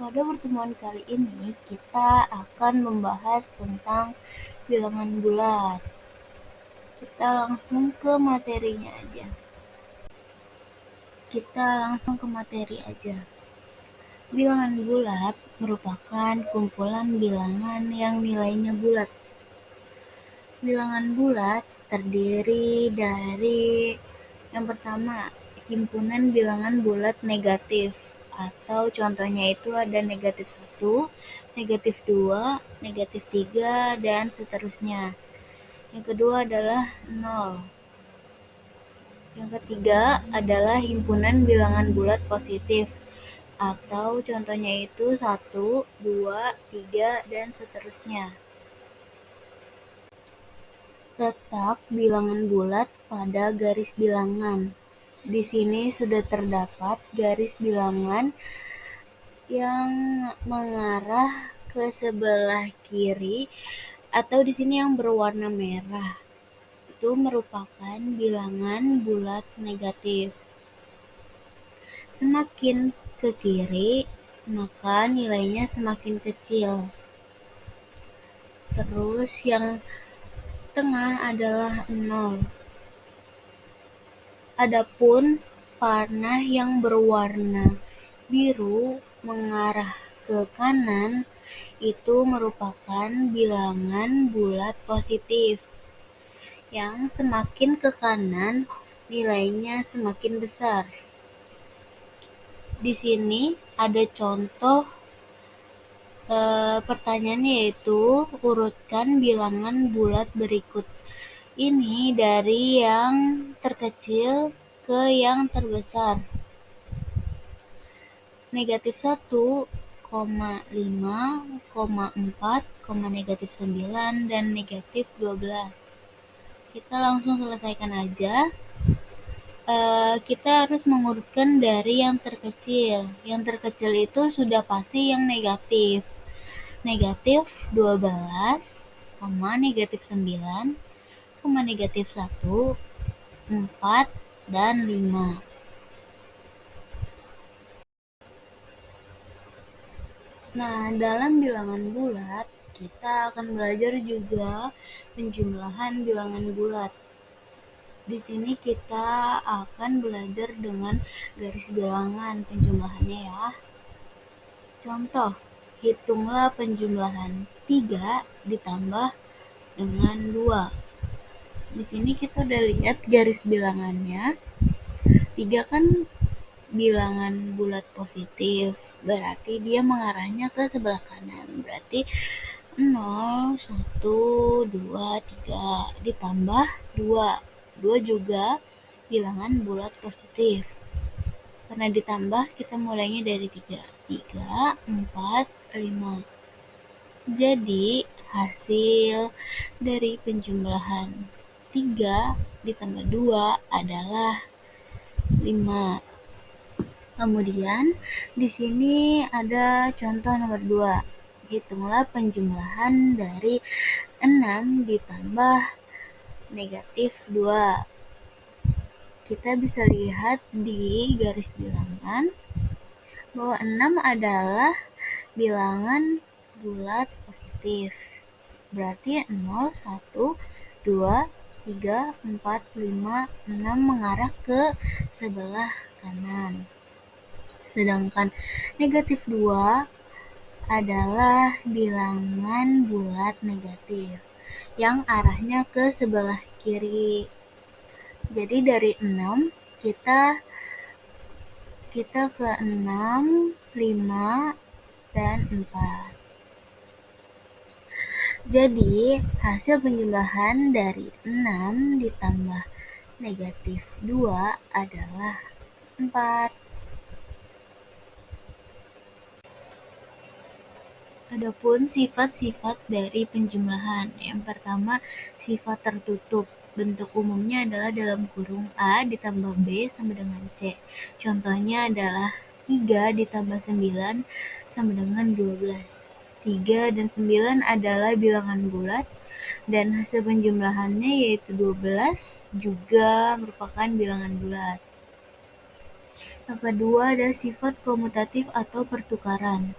Pada pertemuan kali ini, kita akan membahas tentang bilangan bulat. Kita langsung ke materinya aja. Bilangan bulat merupakan kumpulan bilangan yang nilainya bulat. Bilangan bulat terdiri dari yang pertama, himpunan bilangan bulat negatif, atau contohnya itu ada negatif 1, negatif 2, negatif 3, dan seterusnya. Yang kedua adalah 0. Yang ketiga adalah himpunan bilangan bulat positif, atau contohnya itu 1, 2, 3, dan seterusnya. Letak bilangan bulat pada garis bilangan. Di sini sudah terdapat garis bilangan yang mengarah ke sebelah kiri, atau di sini yang berwarna merah. Itu merupakan bilangan bulat negatif. Semakin ke kiri, maka nilainya semakin kecil. Terus yang tengah adalah 0. Adapun panah yang berwarna biru mengarah ke kanan itu merupakan bilangan bulat positif. Yang semakin ke kanan, nilainya semakin besar. Di sini ada contoh pertanyaannya, yaitu urutkan bilangan bulat berikut ini dari yang terkecil ke yang terbesar. Negatif 1, 5, 4, negatif 9, dan negatif 12. Kita langsung selesaikan aja. Kita harus mengurutkan dari yang terkecil. Yang terkecil itu sudah pasti yang negatif. Negatif 12, negatif 9, negatif 1, 4, dan 5. Nah, dalam bilangan bulat, kita akan belajar juga penjumlahan bilangan bulat. Di sini kita akan belajar dengan garis bilangan penjumlahannya ya. Contoh, hitunglah penjumlahan 3 ditambah dengan 2. Di sini kita udah lihat garis bilangannya. 3 kan bilangan bulat positif, berarti dia mengarahnya ke sebelah kanan. Berarti 0, 1, 2, 3 ditambah 2. 2 juga bilangan bulat positif. Karena ditambah, kita mulainya dari 3. 3, 4, 5. Jadi, hasil dari penjumlahan 3 ditambah 2 adalah 5. Kemudian di sini ada contoh nomor 2. Hitunglah penjumlahan dari 6 ditambah negatif 2. Kita bisa lihat di garis bilangan bahwa 6 adalah bilangan bulat positif. Berarti 0, 1, 2, 3, 4, 5, 6 mengarah ke sebelah kanan. Sedangkan negatif 2 adalah bilangan bulat negatif yang arahnya ke sebelah kiri. Jadi dari 6 kita ke 6, 5, dan 4. Jadi hasil penjumlahan dari 6 ditambah negatif 2 adalah 4. Adapun sifat-sifat dari penjumlahan. Yang pertama, sifat tertutup. Bentuk umumnya adalah dalam kurung A ditambah B sama dengan C. Contohnya adalah 3 ditambah 9 sama dengan 12. 3 dan 9 adalah bilangan bulat, dan hasil penjumlahannya yaitu 12 juga merupakan bilangan bulat. Yang kedua ada sifat komutatif atau pertukaran.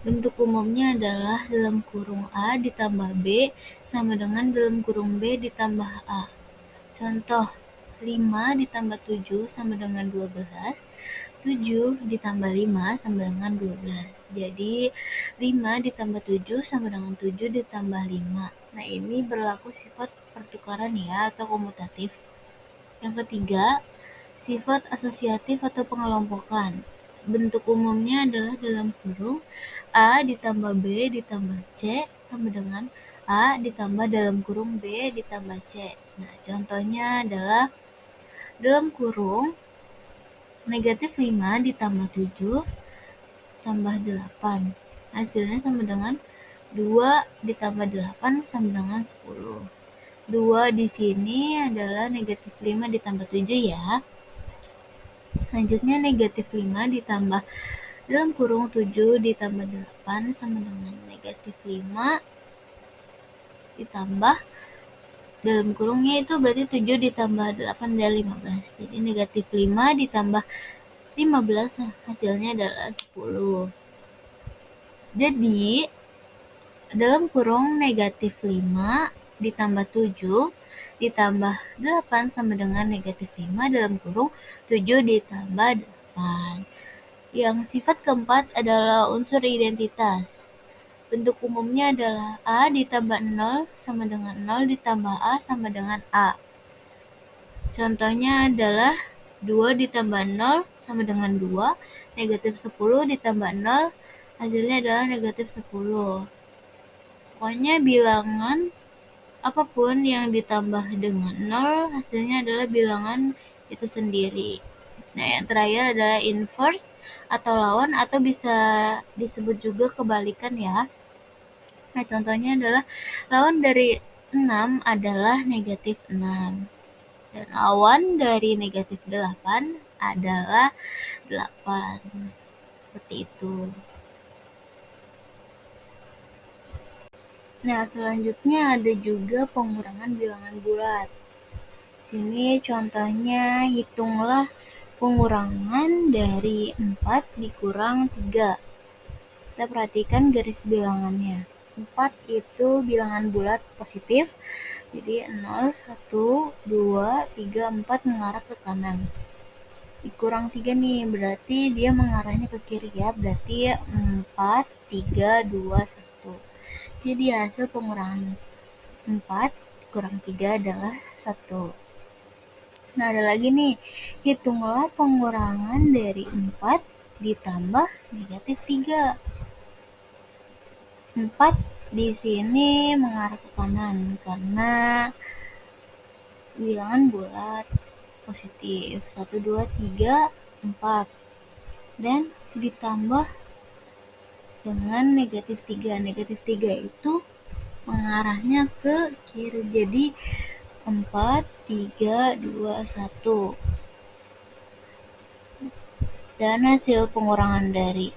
Bentuk umumnya adalah dalam kurung A ditambah B sama dengan dalam kurung B ditambah A. Contoh, 5 ditambah 7 sama dengan 12, 7 ditambah 5 sama dengan 12. Jadi, 5 ditambah 7 sama dengan 7 ditambah 5. Nah, ini berlaku sifat pertukaran ya, atau komutatif. Yang ketiga, sifat asosiatif atau pengelompokan. Bentuk umumnya adalah dalam kurung A ditambah B ditambah C sama dengan A ditambah dalam kurung B ditambah C. Nah, contohnya adalah dalam kurung negatif 5 ditambah 7 tambah 8. Hasilnya sama dengan 2 ditambah 8 sama dengan 10. 2 di sini adalah negatif 5 ditambah 7 ya. Selanjutnya negatif 5 ditambah dalam kurung 7 ditambah 8 sama dengan negatif 5 ditambah dalam kurungnya itu berarti 7 ditambah 8 adalah 15. Jadi negatif 5 ditambah 15 hasilnya adalah 10. Jadi dalam kurung negatif 5 ditambah 7 ditambah 8 sama dengan negatif 5 dalam kurung 7 ditambah 8. Yang sifat keempat adalah unsur identitas. Bentuk umumnya adalah A ditambah 0 sama dengan 0 ditambah A sama dengan A. Contohnya adalah 2 ditambah 0 sama dengan 2, negatif 10 ditambah 0, hasilnya adalah negatif 10. Pokoknya bilangan apapun yang ditambah dengan 0, hasilnya adalah bilangan itu sendiri. Nah, yang terakhir adalah inverse atau lawan atau bisa disebut juga kebalikan ya. Nah, contohnya adalah lawan dari 6 adalah negatif 6. Dan lawan dari negatif 8 adalah 8. Seperti itu. Nah, selanjutnya ada juga pengurangan bilangan bulat. Sini contohnya, hitunglah pengurangan dari 4 dikurang 3. Kita perhatikan garis bilangannya. 4 itu bilangan bulat positif, jadi 0, 1, 2, 3, 4 mengarah ke kanan. Dikurang 3 nih, berarti dia mengarahnya ke kiri ya, berarti 4, 3, 2, 1. Jadi hasil pengurangan 4 kurang 3 adalah 1. Nah, ada lagi nih, hitunglah pengurangan dari 4 ditambah negatif 3. 4 di sini mengarah ke kanan karena bilangan bulat positif. 1, 2, 3, 4. Dan ditambah dengan negatif 3. Negatif 3 itu mengarahnya ke kiri. Jadi 4, 3, 2, 1. Dan hasil pengurangan dari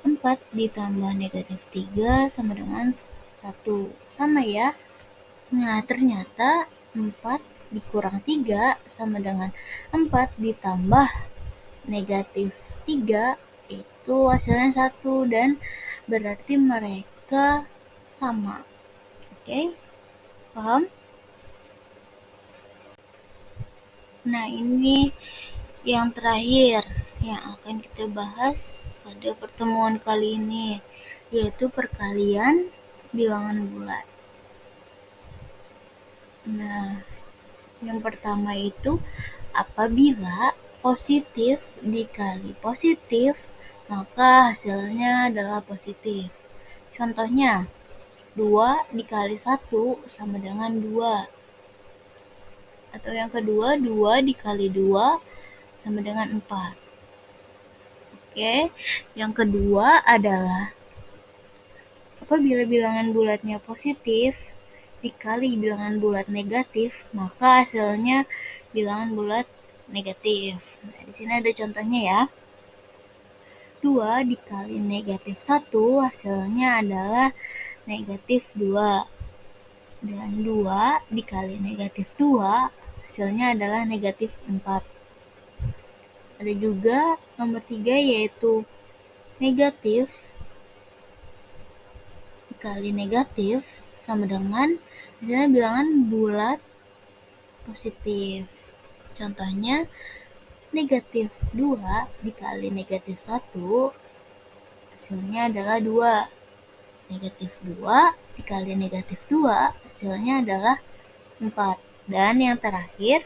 4 ditambah negatif 3 sama dengan 1. Sama ya. Nah, ternyata 4 dikurang 3 sama dengan 4 ditambah negatif 3 itu hasilnya 1 dan berarti mereka sama. Oke? Paham? Nah, ini yang terakhir yang akan kita bahas pada pertemuan kali ini, yaitu perkalian bilangan bulat. Nah, yang pertama itu apabila positif dikali positif, maka hasilnya adalah positif. Contohnya, 2 dikali 1 sama dengan 2. Atau yang kedua, 2 dikali 2 sama dengan 4. Oke, yang kedua adalah apabila bilangan bulatnya positif dikali bilangan bulat negatif, maka hasilnya bilangan bulat negatif. Nah, di sini ada contohnya ya. 2 dikali negatif 1 hasilnya adalah negatif 2. Dan 2 dikali negatif 2 hasilnya adalah negatif 4. Ada juga nomor 3 yaitu negatif dikali negatif sama dengan misalnya bilangan bulat positif. Contohnya negatif 2 dikali negatif 1 hasilnya adalah 2. Negatif 2 dikali negatif 2 hasilnya adalah 4. Dan yang terakhir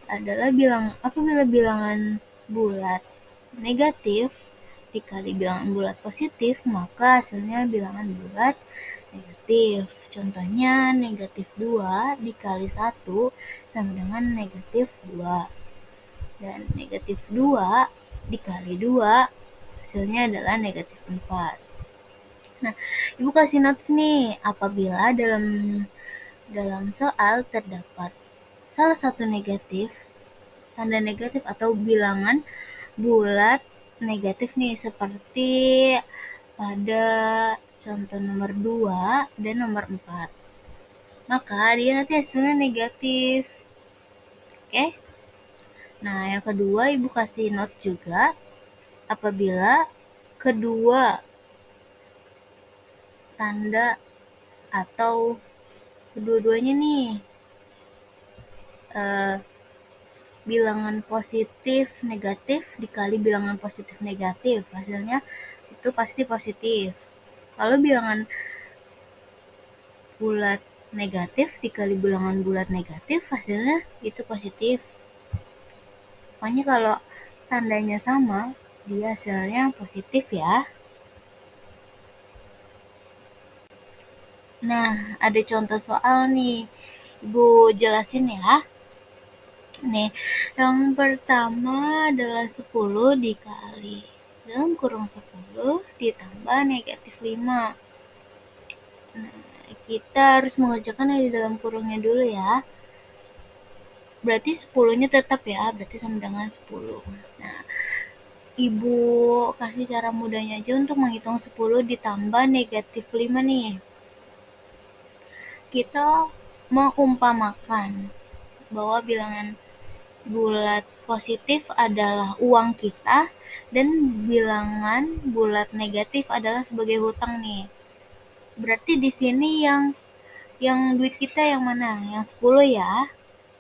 adalah apabila bilangan bulat negatif dikali bilangan bulat positif, maka hasilnya bilangan bulat negatif. Contohnya negatif 2 dikali 1 sama dengan negatif 2. Dan negatif 2 dikali 2 hasilnya adalah negatif 4. Nah, Ibu kasih notes nih, apabila dalam soal terdapat salah satu tanda negatif atau bilangan bulat negatif nih, seperti pada contoh nomor 2 dan nomor 4. Maka dia nanti hasilnya negatif. Oke? Nah, yang kedua Ibu kasih note juga, apabila kedua tanda atau kedua-duanya nih bilangan positif negatif dikali bilangan positif negatif, hasilnya itu pasti positif. Kalau bilangan bulat negatif dikali bilangan bulat negatif, hasilnya itu positif. Pokoknya kalau tandanya sama, dia hasilnya positif ya. Nah, ada contoh soal nih, Ibu jelasin ya. Nih, yang pertama adalah 10 dikali dalam kurung 10 ditambah negatif 5. Nah, kita harus mengerjakan di dalam kurungnya dulu ya. Berarti 10-nya tetap ya, berarti sama dengan 10. Nah, Ibu kasih cara mudahnya aja untuk menghitung 10 ditambah negatif 5 nih. Kita mengumpamakan bahwa bilangan bulat positif adalah uang kita dan bilangan bulat negatif adalah sebagai hutang nih. Berarti di sini yang duit kita yang mana? Yang 10 ya.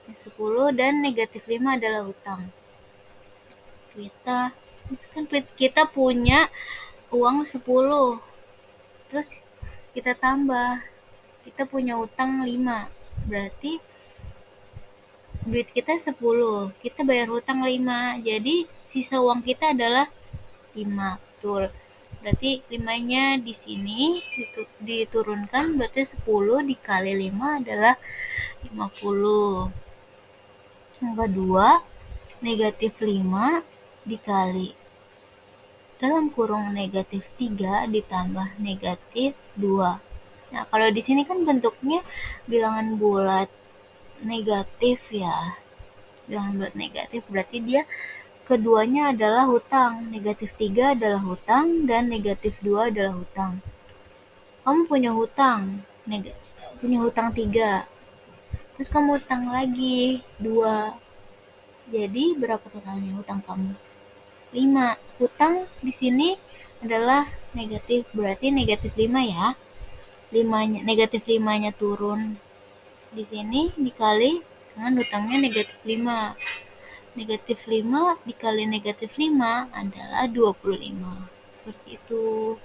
Yang 10 dan negatif 5 adalah hutang. Kita punya uang 10. Terus kita tambah. Kita punya hutang 5. Berarti duit kita 10, kita bayar hutang 5, jadi sisa uang kita adalah 5. Betul. Berarti 5-nya di sini diturunkan, berarti 10 dikali 5 adalah 50. Yang kedua, negatif 5 dikali dalam kurung negatif 3 ditambah negatif 2. Nah, kalau di sini kan bentuknya bilangan bulat negatif ya. Bilangan bulat negatif berarti dia keduanya adalah hutang. Negatif 3 adalah hutang dan negatif 2 adalah hutang. Kamu punya hutang 3. Terus kamu hutang lagi 2. Jadi berapa totalnya hutang kamu? 5. Hutang di sini adalah negatif, berarti negatif 5 ya. Negatif 5-nya turun di sini dikali dengan hutangnya negatif 5. Negatif 5 dikali negatif 5 adalah 25. Seperti itu.